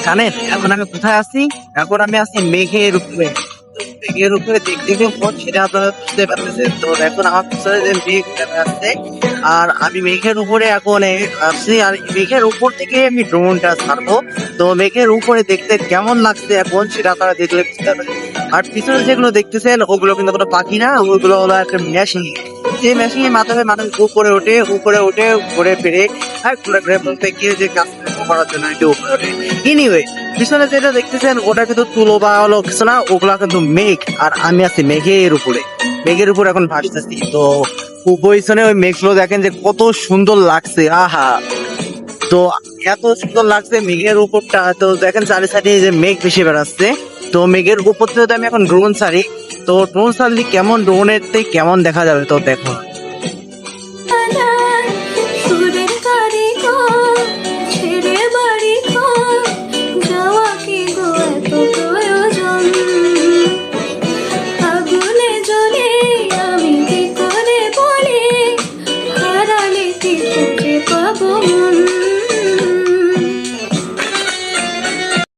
জানেন এখন আমি কোথায় আছি? এখন আমি আছি মেঘের উপরে। মেঘের উপরে দেখতে কেমন সেটা আপনারা বুঝতে পারতেছেন। তো এখন আমার পিছনে যে মেঘ নেমে আসছে, আর আমি মেঘের উপরে এখন আসছি, আর মেঘের উপর থেকে আমি ড্রোনটা ছাড়বো। তো মেঘের উপরে দেখতে কেমন লাগছে এখন সেটা আপনারা দেখলে বুঝতে পারবেন। আর পিছনে যেগুলো দেখতেছেন ওগুলো কিন্তু কোনো পাখি না, ওগুলো হলো একটা মেশিন। যে মেশিন এর মাধ্যমে মানুষ উপরে উঠে ঘুরে ফিরে আর ঘুরে ঘুরে বলতে গিয়ে যে কাজ করার জন্য একটু উপরে ওঠে। এনিওয়ে, পিছনে যেটা দেখতেছেন ওটা কিন্তু তুলো বা হলো কিছু না, ওগুলা কিন্তু মেঘ, আর আমি আছি মেঘের উপরে। মেঘের উপরে এখন ভাসতেছি। তো পিছনে ওই মেঘগুলো দেখেন যে কত সুন্দর লাগছে, আহা। তো এত সুন্দর লাগছে মেঘের উপরটা। তো দেখেন চারি সাইডে যে মেঘ ভেসে বেড়াচ্ছে। তো মেঘের উপর থেকে আমি এখন ড্রোন ছাড়ি। তো ড্রোন ছাড়লে কেমন, ড্রোনের থেকে কেমন দেখা যাবে তো দেখো।